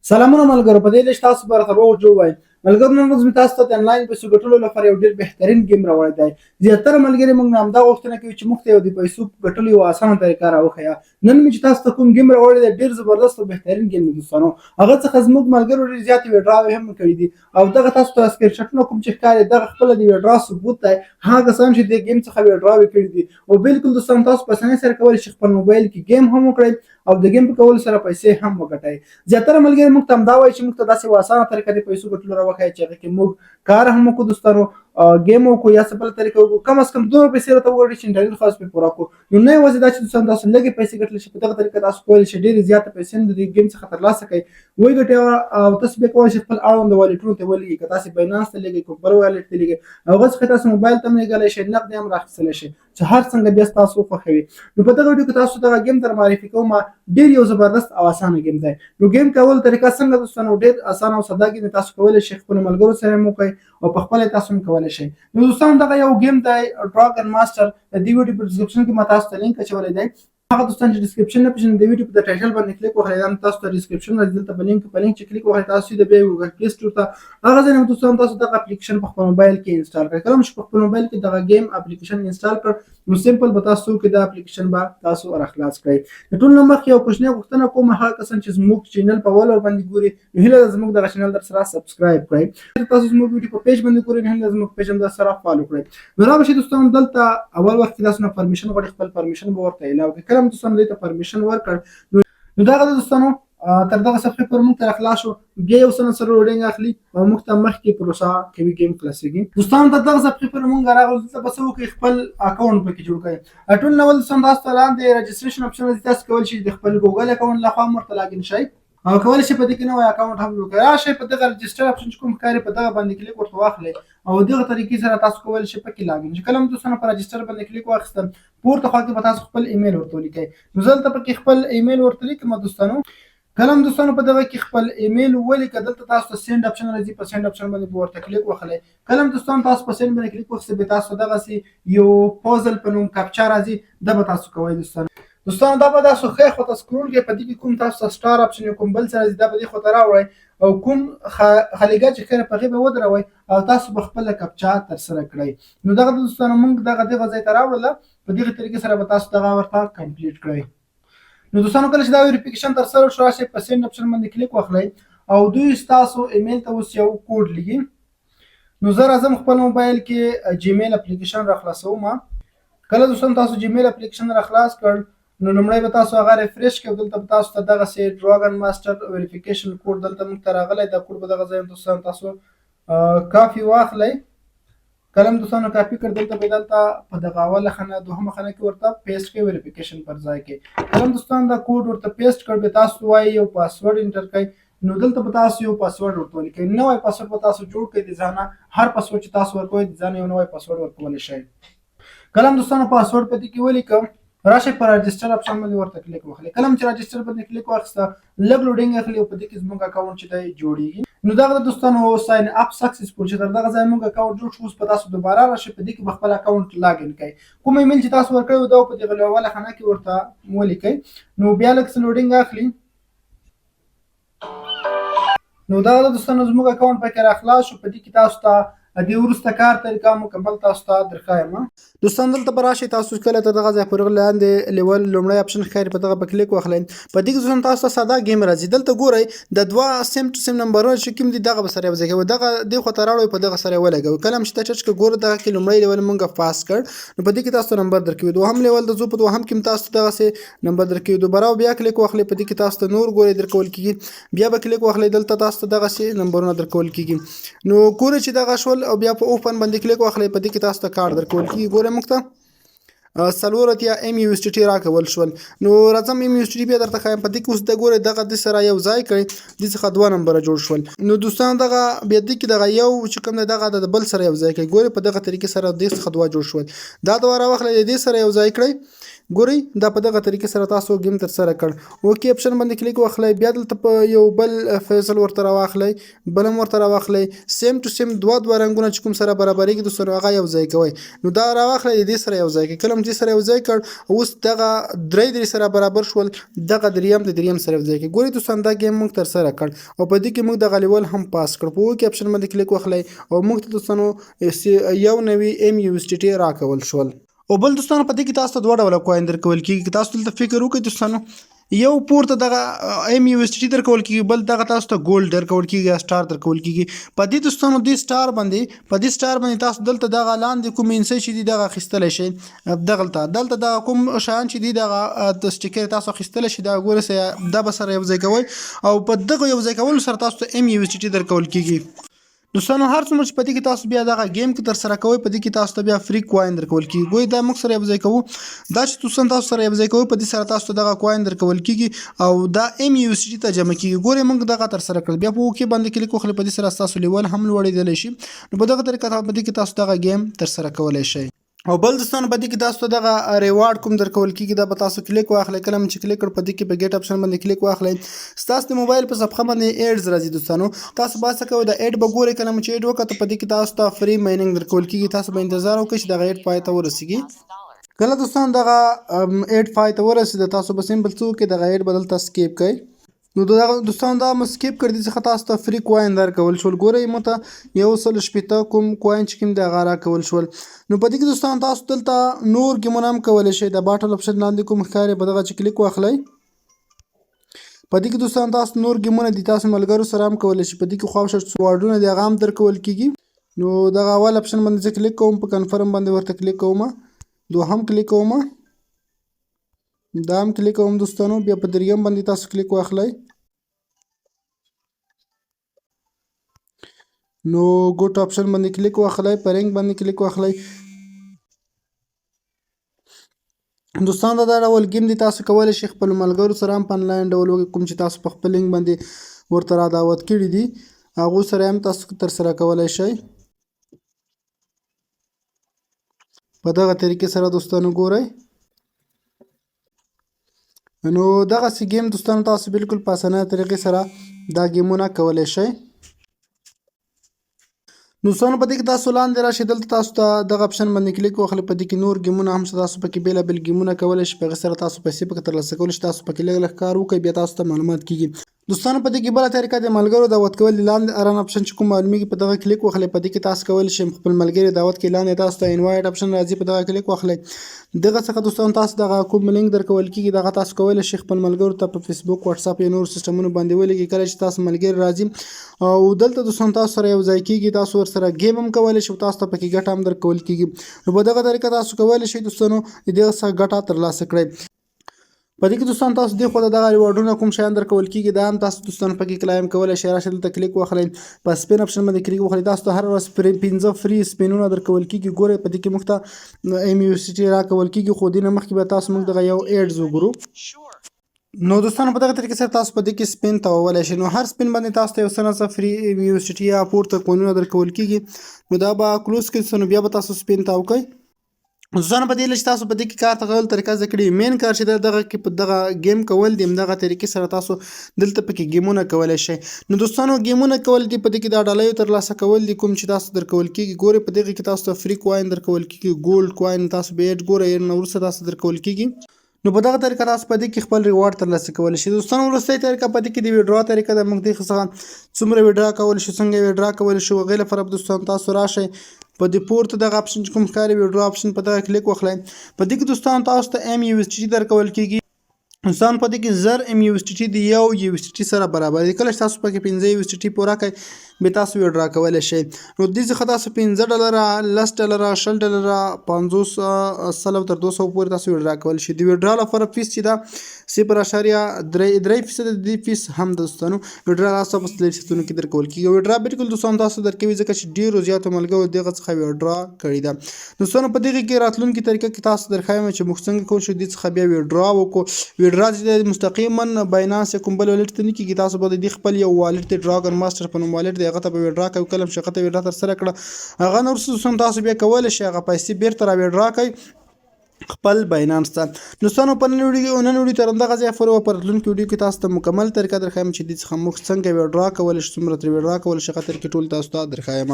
سلامونه ملګرو، په دې لږ تاسو به راته روغ جوړ وای. ملګرو، نن ورځ مې تاسو ته د انلاین پیسو ګټلو لپاره یو ډېر بهترین گیم راوړی دی. زیاتره ملګري موږ نه همدا غوښتنه کوي چې موږ ته یو د پیسو ګټلو یوه اسانه طریقه راوښیه. نن مې چې تاسو ته کوم گیم راوړی دی ډېر زبردست او بهترین گیم دی دوستانو. هغه څخه زموږ ملګرو ډېرې زیاتې ویډراوې هم کړي دي او دغه تاسو ته سکرین شاټونه کوم چې ښکاري دغه خپله د ویډرا ثبوت دی. هغه کسان چې د گیم څخه ویډراوې کړي دي او بالکل دوستانو تاسو په اسانۍ سره کولی شئ خپل موبایل کې گیم هم وکړئ او د گیم په کولو سره پیسې هم وګټئ. زیاتره ملګري موږ ته همدا وایي چې موږ ته داسې یوه اسانه طریقه د پیسو ګټلو راوښیه چې هغه کې موږ کار هم وکړو دوستانو، ګیم وکړو یا څه بله طریقه وکړو، کم از کم دومره پیسې راته وګټئ چې انټرنیټ خلاص پرې پوره کړو. نو نه یوازې دا چې دوستانو تاسو لږې پیسې ګټلی شئ، په دغه طریقه تاسو کولی شئ ډېرې زیاته پیسې هم د دې ګیم څخه ترلاسه کړئ، وګټئ او تاسو بیا کولی شئ خپل اړونده والېټونو ته ولېږئ. که تاسې باینانس ته لېږئ، کوم بل والېټ ته لېږئ، هغه څخه تاسو موبایل ته هم لېږلی شئ، نقد هم راخیستلی شئ، چې هر څنګه بیا ستاسو وخوښوي. نو په دغه ویډیو کې تاسو دغه ګیم در معرفي کوم. ډېر یو زبردست او اسانه ګیم دی. نو ګیم کول طریقه څنګه دوستانو؟ ډېر اسانه او ساده ګیم دی. تاسو کولی شئ خپلو ملګرو سره هم وکړئ او په خپله تاسو هم کولی شئ. نو دوستانو دغه یو ګیم دی ډراګن ماسټر. د دې ویډیو په ډسکرپشن کې ما تاسو ته لینک اچولی دی. هغه دوستان چې ډسکرپشن نه پېژني د ویډیو په د ټایټل باندې کلیک وکړئ، دا تاسو ته ډسکرپشن راځي. دلته په لینک چې کلیک وکړئ تاسو سیده بیا ګوګل پلی سټور ته هغه ځای نه دوستانو تاسو دغه اپلیکیشن په خپل موبایل کې انسټال کړئ. کله چې په خپل موبایل کې دغه ګیم اپلیکیشن انسټال کړ نو سمپل به تاسو کې دا اپلیکیشن به تاسو راخلاص کړئ. د ټول نه مخکې یو کوچنۍ غوښتنه کوم، هغه کسان چې زموږ چینل په اول باندې ګوري نو هیله ده زموږ دغه چینل در سره سبسکرایب کړئ. تاسو زموږ ویډیو په پیج باندې ګورئ نو هیله ده زموږ پیج هم در سره فالو کړئ. نو راشئ دوستانو، دلته اول وخت کې تاسو نه پرمیشن غواړئ، خپل پرمیشن به ورته الاو کړئ. کله هم دوستانو دې ته پرمیشن ورکړ نو دغه دوستانو تر دغه صفحې پورې موږ ته راخلاص شو. بیا یو څه نه سره لوډینګ اخلي او موږ ته مخکې پروسه کوي ګیم خلاصېږي. دوستانو تر دغه صفحې پورې موږ راغلو. دلته به څه وکړئ؟ خپل اکاونټ پکې جوړ کړئ. ټول اول دوستانو تاسو ته لاندې رجسټریشن اپشن راځي. تاسو کولی شئ د خپل ګوګل اکاونټ لخوا هم ورته لاګین شئ او کولی شئ په دې کې نوی اکاونټ هم جوړ کړئ. راشئ په دغه رجسټر اپشن چې کوم ښکاري په دغه باندې کلیک ورته واخلئ او دغه طریقې سره تاسو کولی شئ پکې لاګین شئ. کله هم دوستانو په رجسټر باندې کلیک واخیستل پورته خوا کې به تاسو خپل ایمیل ورته ولیکئ. نو زه دلته پکې خپل ایمیل ورته لیکم دوستانو. کله هم دوستانو په دغه کې خپل ایمیل ولیکه. دلته تاسو ته سینډ اپشن راځي، په سینډ اپشن باندې به ورته کلیک وخلئ. کله هم دوستانو تاسو په سینډ باندې کلیک وخلئ بیا تاسو دغسې یو پازل په نوم کاپچا راځي، دا به تاسو کوئ دوستانو. دا به تاسو ښی خواته سکرول کړئ، په دې کې کوم تاسو ته سټار اپشن یا کوم بل څه راځي دا به دې خواته راوړئ او کوم خلیګه چې ښکاري په هغې به ودروئ او تاسو به خپله کاپچا ترسره کړئ. نو دغه دوستانو موږ دغه ځای ته راوړله. په دغې طریقې سره به تاسو دغه ورته کمپلیټ کړئ. نو دوستانو کله چې دا ویریفیکیشن ترسره شو راشئ په سینډ اپشن باندې کلیک واخلئ او دوی ستاسو ایمیل ته اوس یو کوډ لیږي. نو زه راځم خپل موبایل کې جیمیل اپلیکیشن راخلاصوم. کله دوستانو تاسو جیمیل اپلیکیشن راخلاص کړ نو لومړی به تاسو هغه ریفریش کړئ. دلته به تاسو ته دغسې ډراګن ماسټر ویریفیکیشن کوډ دلته موږ ته راغلی. دا کوډ به دغه ځای دوستانو تاسو کافي واخلئ. کله هم دوستانو کاپي کړ دلته به دلته په دغه اوله خانه دوهمه خانه کې ورته پیسټ کړئ ویریفیکیشن پر ځای کې. کله هم دوستانو دا کوډ ورته پیسټ کړ بیا تاسو وایي یو پاسورډ انټر کړئ. نو دلته به تاسو یو پاسورډ ورته ولیکئ. نوی پاسورډ به تاسو جوړ کړئ د ځانه. هر پاسورډ چې تاسو ورکوئ د ځانه یو نوی پاسورډ ورکولی شئ. کله هم دوستانو پاسورډ په دې کې ولیکم. راشئ په راجسټر اپشن باندې ورته کلیک وکړئ. کله هم چې راجسټر باندې کلیک واخیسته لږ لوډینګ اخلي او په دې کې زموږ اکاونټ چې دی جوړېږي. نو دغه دوستانو ساین اپ سکسسفول چې تر دغه ځایه موږ اکاونټ جوړ شو. اوس په تاسو دوباره راشئ په دې کې به خپل اکاونټ لاګین کړئ. کوم ایمیل چې تاسو ورکړی و دا په دغه اوله خانه کې ورته ولیکئ. نو بیا لږ څه لوډینګ اخلي. نو دغه دوستانو زموږ اکاونټ پکې راخلاص شو. په دې کې تاسو ته د دې وروسته کار طریقه مکمل تاسو ته درښایم. دوستان دلته به راشئ تاسو کله ته دغه ځای پورې لاندې لیول لومړی اپشن ښکاري په دغه به کلیک واخلئ. په دې کې دوستان تاسو ته ساده ګیم راځي. دلته ګورئ د دوه سیم ټو سیم نمبرونه چې کوم دي دغه به سره یو ځای کوئ. دغه دې خواته راوړئ په دغه سره یې ولګوئ. کله هم چې ته ټچ کړئ ګوره دغه کې لومړی لیول موږ پاس کړ نو په دې کې تاسو ته نمبر درکوي. دوهم لیول د ځو په دوهم کې هم تاسو ته دغسې نمبر درکوي. دوباره بیا کلیک واخلئ په دې کې تاسو ته نور ګورئ درکول کېږي. بیا به کلیک واخلئ دلته تاسو ته دغسې نمبرونه درکول کېږي. نو ګورئ چې دغه شول او بیا په اوپن باندې کلیک واخلئ. په دې کې تاسو ته کارډ درکول کېږي. ګورئ موږ ته 4 راکول شول. نو راځم MUSDT بیا درته ښایم. په دې کې اوس د ګورئ دغه دې سره یو ځای کړئ. دې څخه 2 نمبره جوړ شول. نو دوستانو دغه بیا دې کې دغه یو چې کوم دی دغه د بل سره یو ځای کړئ. ګورئ په دغه طریقې سره دې څخه 2 جوړ شول. دا 2 راواخلئ دې سره یو ځای کړئ. ګورئ دا په دغه طریقې سره تاسو ګیم ترسره کړ. اوکې اپشن باندې کلیک واخلئ. بیا دلته په یو بل فیصل ورته راواخلئ. بل هم ورته راواخلئ. سیم ټو سیم 2 رنګونه چې کوم سره برابرېږي دوستانو هغه یو ځای کوئ. نو دا راواخلئ دې سره یو ځای کړئ. کله هم دې سره یو ځای کړ. اوس دغه درې سره برابر شول، دغه دریم سره یو ځای کړئ. ګورئ دوستان دا ګیم موږ ترسره کړ او په دې کې موږ دغه لیول هم پاس کړ. په اوکې اپشن باندې کلیک وکړئ او موږ ته دوستانو یو نوی MUSDT راکول شول. او بل دوستانو په دې کې تاسو ته دوه ډوله کوین درکول کېږي. تاسو دلته فکر وکړئ دوستانو، یو پورته دغه MUSDT درکول کېږي، بل دغه تاسو ته ګولډ درکول کېږي یا سټار درکول کېږي. په دې دوستانو دې سټار باندې تاسو دلته دغه لاندې کوم انسي چې دي دغه اخیستلی شئ. دلته دغه کوم شیان چې دي دغه د سټیکر تاسو اخیستلی شئ، دا ګورئ دا به سره یو ځای کوئ او په دغه یو ځای کولو سره تاسو ته MUSDT درکول کېږي. دوستانو هر څومره چې په دې کې تاسو بیا دغه گیم کې ترسره کوئ، په دې کې تاسو ته بیا فری کوین درکول کېږي. ګویا دا موږ سره یو ځای کوو، دا چې دوستان تاسو سره یو ځای کوئ په دې سره تاسو ته دغه کوین درکول کېږي او دا MUSDT ته جمع کېږي. ګورئ موږ دغه ترسره کړل، بیا په اوکې باندې کلیک وکړئ، په دې سره ستاسو لیول هم لوړېدلی شي. نو په دغه طریقه په دې کې تاسو دغه گیم ترسره کولی شئ. او بل دوستانو په دې کې تاسو ته دغه ریوارډ کوم درکول کېږي، دا به تاسو کلیک واخلئ. کله چې کلیک کړ په دې کې په ګیټ اپشن باندې کلیک واخلئ، ستاسو د موبایل په صفحه باندې ایډز راځي. دوستانو تاسو به څه کوئ، د ایډ به ګورئ. کله چې ایډ وکړه په دې کې تاسو ته فری مایننګ درکول کېږي. تاسو به انتظار وکړئ چې دغه ایډ پای ته ورسیږي. کله دوستان دغه ایډ پای ته ورسېده، تاسو به سمپل څه وکړئ، دغه ایډ به دلته سکیپ کړئ. نو دغه دوستان دا مو سکیپ کړ، دې څخه تاسو ته فری کوین درکول شول. ګورئ مو ته 160 کوم کوین چې کوم دی هغه راکول شول. نو په دې کې دوستان تاسو دلته نور ګیمونه هم کولی شئ. د باټل اپشن لاندې کوم ښکاري په دغه چې کلیک واخلئ. په دې کې دوستان تاسو نور ګیمونه دي تاسو ملګرو سره هم کولی شئ. په دې کې خواوشا واډونه دي هغه هم درکول کېږي. نو دغه اول اپشن باندې زه کلیک کوم، په کنفرم باندې ورته کلیک کوم، دوهم کلیک کوم، دا هم کلیک کوم دوستانو. بیا په دریم باندې تاسو کلیک واخلئ. نو ګوټ اپشن باندې کلیک واخلئ، په رنګ باندې کلیک واخلئ. دوستان دا ډول گیم دی تاسو کولی شئ خپل ملګرو سره هم په انلاین ډول کوم چې تاسو په خپل لینک باندې ورته را دعوت کړي دي هغو سره هم تاسو ترسره کولی شئ. په دغه طریقې سره دوستانو ګورئ. نو دغسې ګیم دوستانو تاسو بالکل په اسانه طریقې سره دا ګیمونه کولی شئ. نو دوستانو په دې کې تاسو لاندې راشئ، دلته تاسو ته دغه اپشن باندې کلیک وکړئ. په دې کې نور ګیمونه هم تاسو پکې بېلابېل ګیمونه کولی شئ، په هغې سره تاسو پیسې پکې ترلاسه کولی شئ. تاسو پکې لږ کار وکړئ، بیا تاسو ته معلومات کېږي. دوستانو په دې کې بله طریقه د ملګرو دعوت کول دي. لاندې ارن اپشن چې کوم معلومیږي په دغه کلیک وکړئ. په دې کې تاسو کولی شئ خپل ملګري دعوت کړئ. لاندې تاسو ته انوایټ اپشن راځي، په دغه کلیک واخلئ. دغه څخه دوستانو تاسو دغه کوم لینک درکول کېږي دغه تاسو کولی شئ خپل ملګرو ته په فیسبوک، واتساپ یا نور سیسټمونو باندې ولیږئ. کله چې تاسو ملګري راځي او دلته دوستانو تاسو سره یو ځای کېږي، تاسو ورسره گیم هم کولی شئ، تاسو ته پکې ګټه هم درکول کېږي. نو په دغه طریقه تاسو کولی شئ دوستانو د دغه څخه ګټه ترلاسه کړئ. په دې کې دوستان تاسو دې خوا ته دغه ریوارډونه کوم شیان درکول کېږي دا هم تاسو دوستانو پکې کلایم کولی شئ. راشئ دلته کلیک واخلئ، په سپین اپشن باندې کلیک وکړئ. تاسو ته هر ورځ 15 فری سپینونه درکول کېږي. ګورئ په دې کې موږ ته MUSDT راکول کېږي، خو دې نه مخکې به تاسو موږ دغه یو ایډز وګورو. نو دوستانو په دغه طریقې سره تاسو په دې کې سپین توولی شئ. نو هر سپین باندې تاسو ته یو څه نه څه فری MUSDT یا پورته کوینونه درکول کېږي. نو دا به کلوز کړئ، نو بیا به تاسو سپین تاو کړئ. دوستانو په دې لږ تاسو په دې کې کار تغول طریقه زده کړئ. مین کار چې دغه کې په دغه گیم کول دي، همدغه طریقې سره تاسو دلته پکې گیمونه کولی شئ. نو دوستانو گیمونه کول دي، په دې کې دا ډالۍ ترلاسه کول دي کوم چې تاسو درکول کېږي. ګورئ په دغه کې تاسو ته فری کوین درکول کېږي، ګولډ کوین تاسو به ایډ ګورئ نه وروسته تاسو درکول کېږي. نو په دغه طریقه تاسو په دې کې خپل ریوارډ ترلاسه کولی شئ. دوستانو وروستۍ طریقه په دې کې د ویډرا طریقه ده. موږ دې څخه څومره ویډرا کولی شو، څنګه ویډرا کولی شو، هغې لپاره دوستانو تاسو راشئ په دې پورته دغه اپشن چې کوم ښکاري ویډرا اپشن په دغه کلیک وکړئ. په دې کې دوستانو تاسو ته MUSDT درکول کېږي. دوستان په دې کې 1000 MUSDT د یو USDT سره برابر دي. کله چې تاسو پکې 15 USDT پوره کړئ بیا تاسو ویډرا کولی شئ. نو دې څخه تاسو $15 $10 $20 50 سل تر 200 پورې تاسو ویډرا کولی شئ. د ویډرا لپاره فیس چې ده 0.3% د دې فیس هم د دوستانو ویډرا تاسو په سلیپسونو کې درکول کېږي. ویډرا بالکل دوستانو تاسو درکوي ځکه چې ډېرو زیاتو ملګرو دغه څخه ویډرا کړې ده. دوستانو په دغه کې راتلونکي طریقه کې تاسو درښایم چې موږ څنګه کولی شو دې څخه بیا ویډرا وکړو. ویډرا چې مستقیما باینانس یا کوم بل والټ ته نه کېږي، تاسو به د خپل یو والټ دی ډراګن ماسټر په نوم والټ دی هغه ته به ویډرا کوئ. کله چې هغه ته ویډرا ترسره کړه هغه نه وروسته تاسو بیا کولی شئ هغه پیسې بیرته را ویډرا کړئ خپل باینانس ته. دوستانو په نن ویډیو تر همدغه ځایه پورې په راتلونکي ویډیو کې تاسو ته مکمل طریقه درښایم چې دې څخه موږ څنګه ویډرا کولی شو، څومره ترې ویډرا کولی شو، هغه طریقې ټول تاسو ته درښایم.